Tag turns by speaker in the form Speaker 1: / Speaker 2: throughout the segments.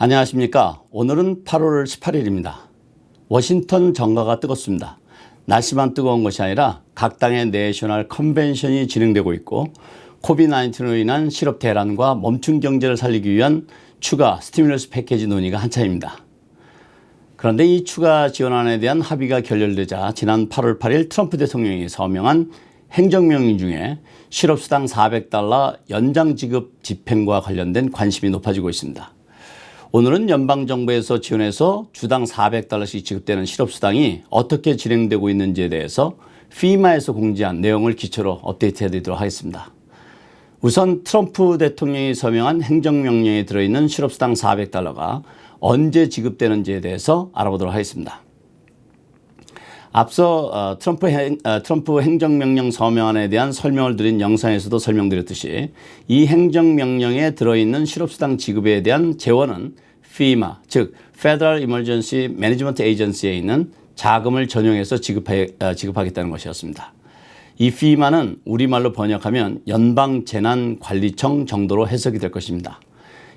Speaker 1: 안녕하십니까. 오늘은 8월 18일입니다. 워싱턴 정가가 뜨겁습니다. 날씨만 뜨거운 것이 아니라 각 당의 내셔널 컨벤션이 진행되고 있고 코비드-19로 인한 실업 대란과 멈춘 경제를 살리기 위한 추가 스티뮬러스 패키지 논의가 한창입니다. 그런데 이 추가 지원안에 대한 합의가 결렬되자 지난 8월 8일 트럼프 대통령이 서명한 행정명령 중에 실업수당 $400 연장 지급 집행과 관련된 관심이 높아지고 있습니다. 오늘은 연방정부에서 지원해서 주당 $400씩 지급되는 실업수당이 어떻게 진행되고 있는지에 대해서 FEMA에서 공지한 내용을 기초로 업데이트해 드리도록 하겠습니다. 우선 트럼프 대통령이 서명한 행정명령에 들어있는 실업수당 $400가 언제 지급되는지에 대해서 알아보도록 하겠습니다. 앞서 트럼프 행정명령 서명안에 대한 설명을 드린 영상에서도 설명드렸듯이 이 행정명령에 들어있는 실업수당 지급에 대한 재원은 FEMA, 즉 Federal Emergency Management Agency에 있는 자금을 전용해서 지급하겠다는 것이었습니다. 이 FEMA는 우리말로 번역하면 연방재난관리청 정도로 해석이 될 것입니다.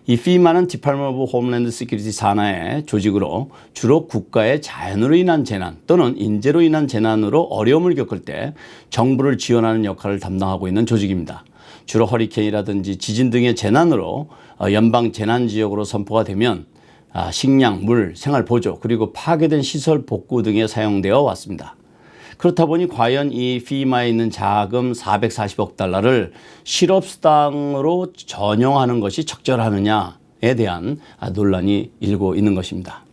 Speaker 1: 이 FEMA는 Department of Homeland Security 산하의 조직으로 주로 국가의 자연으로 인한 재난 또는 인재로 인한 재난으로 어려움을 겪을 때 정부를 지원하는 역할을 담당하고 있는 조직입니다. 주로 허리케인이라든지 지진 등의 재난으로 연방 재난지역으로 선포가 되면 식량, 물, 생활보조 그리고 파괴된 시설 복구 등에 사용되어 왔습니다. 그렇다 보니 과연 이 FEMA에 있는 자금 $440억 실업수당으로 전용하는 것이 적절하느냐에 대한 논란이 일고 있는 것입니다.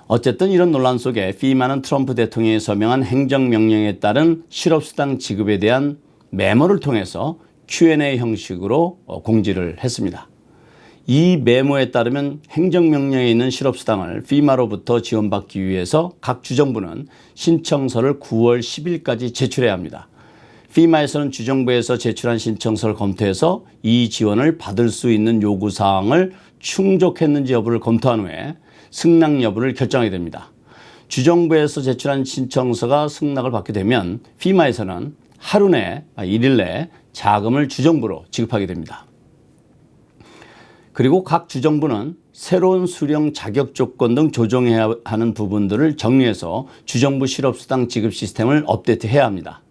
Speaker 1: 어쨌든 이런 논란 속에 FEMA는 트럼프 대통령이 서명한 행정명령에 따른 실업수당 지급에 대한 메모를 통해서 Q&A 형식으로 공지를 했습니다. 이 메모에 따르면 행정명령에 있는 실업수당을 FEMA로부터 지원받기 위해서 각 주정부는 신청서를 9월 10일까지 제출해야 합니다. FEMA에서는 주정부에서 제출한 신청서를 검토해서 이 지원을 받을 수 있는 요구사항을 충족했는지 여부를 검토한 후에 승낙 여부를 결정하게 됩니다. 주정부에서 제출한 신청서가 승낙을 받게 되면 FEMA에서는 하루 내, 1일 내에 자금을 주정부로 지급하게 됩니다. 그리고 각 주정부는 새로운 수령 자격 조건 등 조정해야 하는 부분들을 정리해서 주정부 실업수당 지급 시스템을 업데이트해야 합니다.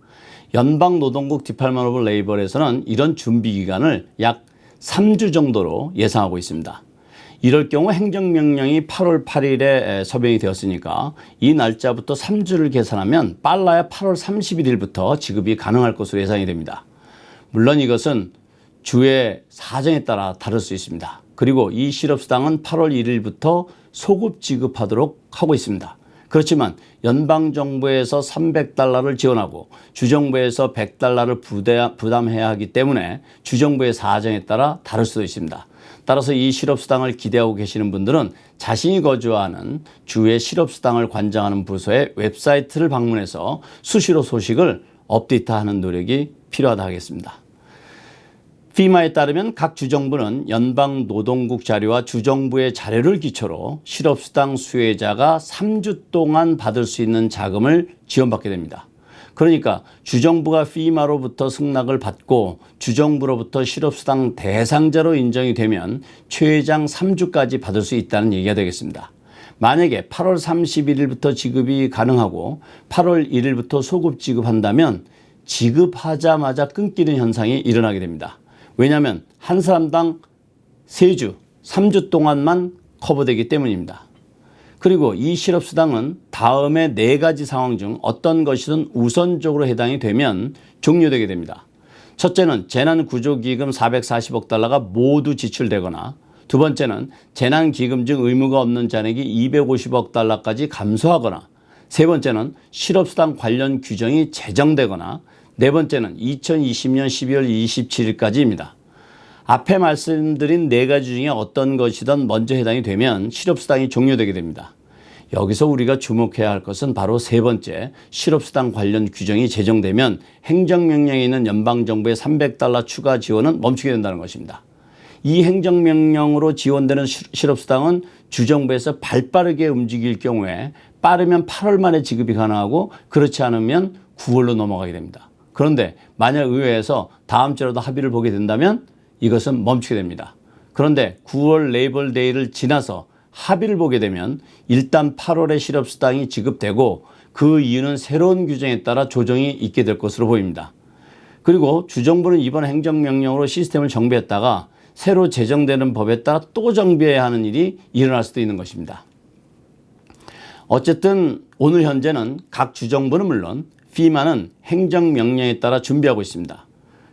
Speaker 1: 연방노동국 디파트먼트 오브 레이버에서는 이런 준비 기간을 약 3주 정도로 예상하고 있습니다. 이럴 경우 행정명령이 8월 8일에 서명이 되었으니까 이 날짜부터 3주를 계산하면 빨라야 8월 31일부터 지급이 가능할 것으로 예상이 됩니다. 물론 이것은 주의 사정에 따라 다를 수 있습니다. 그리고 이 실업수당은 8월 1일부터 소급 지급하도록 하고 있습니다. 그렇지만 연방정부에서 $300를 지원하고 주정부에서 $100를 부담해야 하기 때문에 주정부의 사정에 따라 다를 수도 있습니다. 따라서 이 실업수당을 기대하고 계시는 분들은 자신이 거주하는 주의 실업수당을 관장하는 부서의 웹사이트를 방문해서 수시로 소식을 업데이트하는 노력이 필요하다 하겠습니다. FEMA에 따르면 각 주정부는 연방노동국 자료와 주정부의 자료를 기초로 실업수당 수혜자가 3주 동안 받을 수 있는 자금을 지원받게 됩니다. 그러니까 주정부가 FEMA로부터 승낙을 받고 주정부로부터 실업수당 대상자로 인정이 되면 최장 3주까지 받을 수 있다는 얘기가 되겠습니다. 만약에 8월 31일부터 지급이 가능하고 8월 1일부터 소급 지급한다면 지급하자마자 끊기는 현상이 일어나게 됩니다. 왜냐하면 한 사람당 3주, 3주 동안만 커버되기 때문입니다. 그리고 이 실업수당은 다음의 4가지 상황 중 어떤 것이든 우선적으로 해당이 되면 종료되게 됩니다. 첫째는 재난구조기금 $440억 모두 지출되거나 두 번째는 재난기금 중 의무가 없는 잔액이 $250억 감소하거나 세 번째는 실업수당 관련 규정이 제정되거나 네 번째는 2020년 12월 27일까지입니다. 앞에 말씀드린 4가지 중에 어떤 것이든 먼저 해당이 되면 실업수당이 종료되게 됩니다. 여기서 우리가 주목해야 할 것은 바로 세 번째, 실업수당 관련 규정이 제정되면 행정명령에 있는 연방정부의 $300 추가 지원은 멈추게 된다는 것입니다. 이 행정명령으로 지원되는 실업수당은 주정부에서 발빠르게 움직일 경우에 빠르면 8월 만에 지급이 가능하고 그렇지 않으면 9월로 넘어가게 됩니다. 그런데 만약 의회에서 다음 주라도 합의를 보게 된다면 이것은 멈추게 됩니다. 그런데 9월 레이벌데이를 지나서 합의를 보게 되면 일단 8월에 실업수당이 지급되고 그 이유는 새로운 규정에 따라 조정이 있게 될 것으로 보입니다. 그리고 주정부는 이번 행정명령으로 시스템을 정비했다가 새로 제정되는 법에 따라 또 정비해야 하는 일이 일어날 수도 있는 것입니다. 어쨌든 오늘 현재는 각 주정부는 물론 FEMA는 행정명령에 따라 준비하고 있습니다.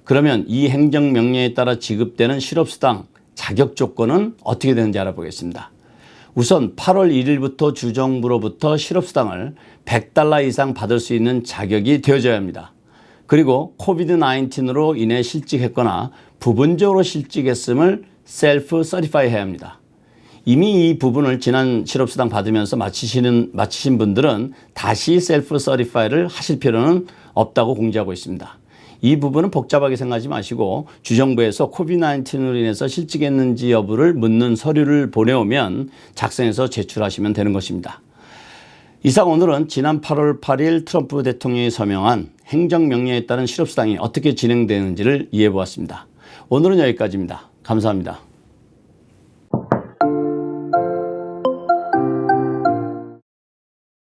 Speaker 1: 그러면 이 행정명령에 따라 지급되는 실업수당 자격 조건은 어떻게 되는지 알아보겠습니다. 우선 8월 1일부터 주정부로부터 실업수당을 $100 이상 받을 수 있는 자격이 되어져야 합니다. 그리고 코비드-19로 인해 실직했거나 부분적으로 실직했음을 셀프 서티파이 해야 합니다. 이미 이 부분을 지난 실업수당 받으면서 마치신 분들은 다시 셀프 서티파이를 하실 필요는 없다고 공지하고 있습니다. 이 부분은 복잡하게 생각하지 마시고 주정부에서 코비드-19로 인해서 실직했는지 여부를 묻는 서류를 보내오면 작성해서 제출하시면 되는 것입니다. 이상 오늘은 지난 8월 8일 트럼프 대통령이 서명한 행정명령에 따른 실업수당이 어떻게 진행되는지를 이해해 보았습니다. 오늘은 여기까지입니다. 감사합니다.